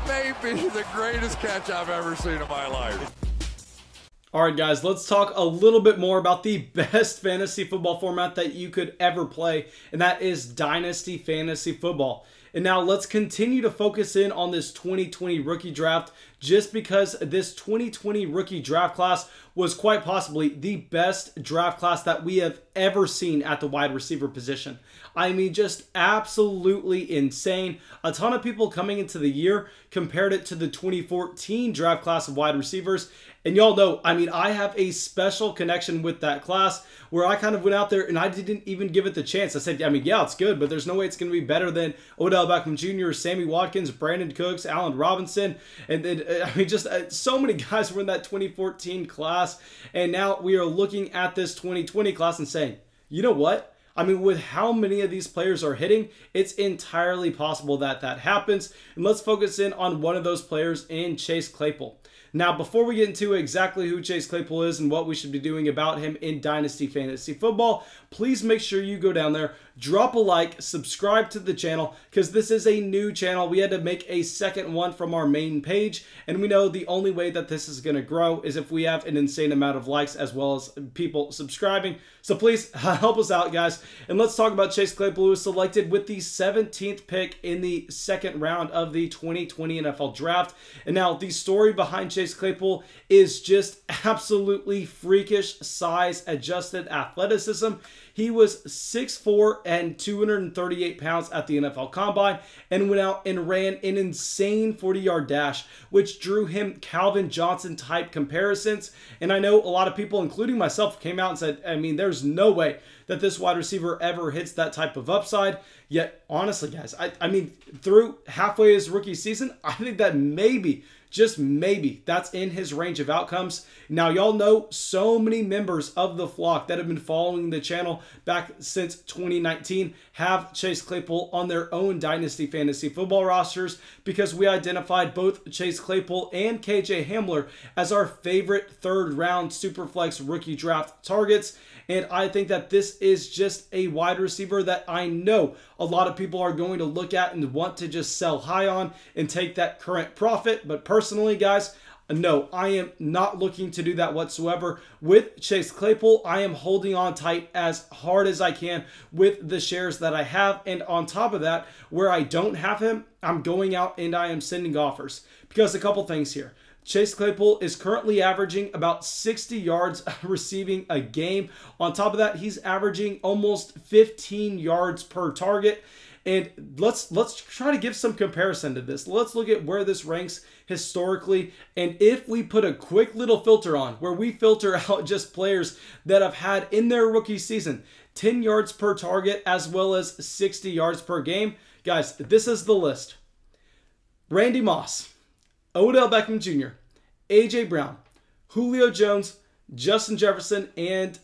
That may be the greatest catch I've ever seen in my life. All right, guys, let's talk a little bit more about the best fantasy football format that you could ever play, and that is Dynasty Fantasy Football. And now let's continue to focus in on this 2020 rookie draft, just because this 2020 rookie draft class was quite possibly the best draft class that we have ever seen at the wide receiver position. I mean, just absolutely insane. A ton of people coming into the year compared it to the 2014 draft class of wide receivers. And y'all know, I mean, I have a special connection with that class where I kind of went out there and I didn't even give it the chance. I said, I mean, yeah, it's good, but there's no way it's going to be better than Odell Beckham Jr., Sammy Watkins, Brandon Cooks, Allen Robinson. And then, I mean, just so many guys were in that 2014 class. And now we are looking at this 2020 class and saying, you know what? I mean, with how many of these players are hitting, it's entirely possible that that happens. And let's focus in on one of those players in Chase Claypool. Now, before we get into exactly who Chase Claypool is and what we should be doing about him in Dynasty Fantasy Football, please make sure you go down there, drop a like, subscribe to the channel, because this is a new channel. We had to make a second one from our main page, and we know the only way that this is going to grow is if we have an insane amount of likes as well as people subscribing. So please help us out, guys. And let's talk about Chase Claypool, who was selected with the 17th pick in the second round of the 2020 NFL Draft. And now the story behind Chase Claypool is just absolutely freakish size adjusted athleticism. He was 6'4" and 238 pounds at the NFL Combine and went out and ran an insane 40-yard dash, which drew him Calvin Johnson type comparisons. And I know a lot of people, including myself, came out and said, I mean, there's no way that this wide receiver ever hits that type of upside. Yet, honestly, guys, I mean, through halfway his rookie season, I think that maybe, just maybe, that's in his range of outcomes. Now, y'all know so many members of the flock that have been following the channel back since 2019 have Chase Claypool on their own Dynasty Fantasy Football rosters, because we identified both Chase Claypool and KJ Hamler as our favorite third-round Superflex rookie draft targets. And I think that this is just a wide receiver that I know a lot of people are going to look at and want to just sell high on and take that current profit. But personally, guys, no, I am not looking to do that whatsoever. With Chase Claypool, I am holding on tight as hard as I can with the shares that I have. And on top of that, where I don't have him, I'm going out and I am sending offers. Because a couple things here. Chase Claypool is currently averaging about 60 yards receiving a game. On top of that, he's averaging almost 15 yards per target. And let's try to give some comparison to this. Let's look at where this ranks historically. And if we put a quick little filter on where we filter out just players that have had in their rookie season 10 yards per target as well as 60 yards per game. Guys, this is the list. Randy Moss, Odell Beckham Jr., A.J. Brown, Julio Jones, Justin Jefferson, and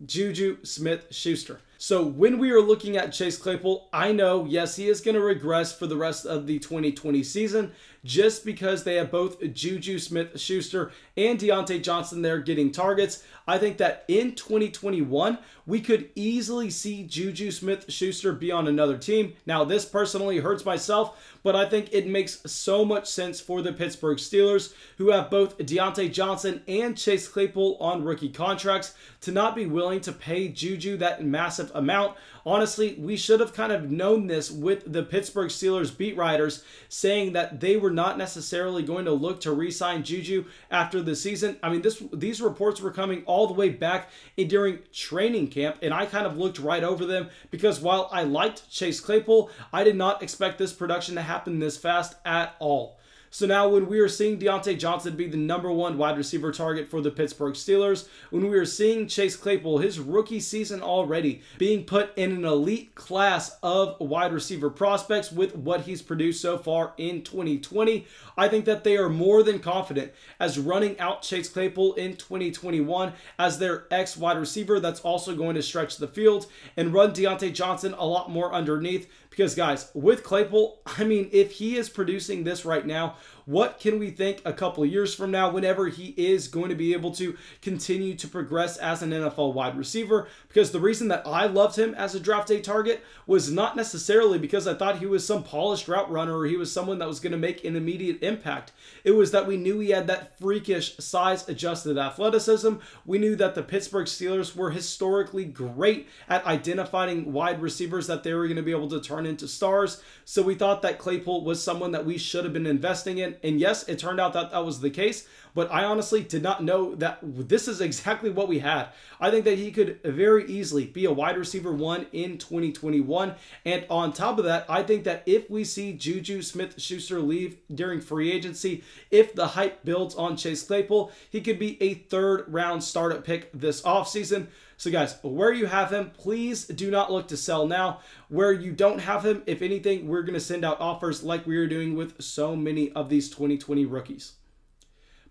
Juju Smith-Schuster. So when we are looking at Chase Claypool, I know, yes, he is going to regress for the rest of the 2020 season just because they have both Juju Smith-Schuster and Deontay Johnson there getting targets. I think that in 2021, we could easily see Juju Smith-Schuster be on another team. Now, this personally hurts myself, but I think it makes so much sense for the Pittsburgh Steelers, who have both Deontay Johnson and Chase Claypool on rookie contracts, to not be willing to pay Juju that massive amount. Honestly, we should have kind of known this with the Pittsburgh Steelers beat writers saying that they were not necessarily going to look to re-sign Juju after the season. I mean, these reports were coming all the way back during training camp, and I kind of looked right over them because while I liked Chase Claypool, I did not expect this production to happen this fast at all. So now when we are seeing Deontay Johnson be the #1 wide receiver target for the Pittsburgh Steelers, when we are seeing Chase Claypool, his rookie season already, being put in an elite class of wide receiver prospects with what he's produced so far in 2020, I think that they are more than confident as running out Chase Claypool in 2021 as their X wide receiver that's also going to stretch the field and run Deontay Johnson a lot more underneath. Because guys, with Claypool, I mean, if he is producing this right now, what can we think a couple of years from now whenever he is going to be able to continue to progress as an NFL wide receiver? Because the reason that I loved him as a draft day target was not necessarily because I thought he was some polished route runner or he was someone that was going to make an immediate impact. It was that we knew he had that freakish size-adjusted athleticism. We knew that the Pittsburgh Steelers were historically great at identifying wide receivers that they were going to be able to turn into stars. So we thought that Claypool was someone that we should have been investing in. And yes, it turned out that that was the case. But I honestly did not know that this is exactly what we had. I think that he could very easily be a wide receiver 1 in 2021. And on top of that, I think that if we see Juju Smith-Schuster leave during free agency, if the hype builds on Chase Claypool, he could be a 3rd round startup pick this offseason. So guys, where you have him, please do not look to sell now. Where you don't have him, if anything, we're going to send out offers like we are doing with so many of these 2020 rookies.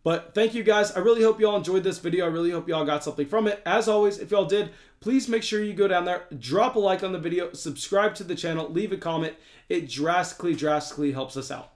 But thank you guys. I really hope you all enjoyed this video. I really hope you all got something from it. As always, if y'all did, please make sure you go down there, drop a like on the video, subscribe to the channel, leave a comment. It drastically helps us out.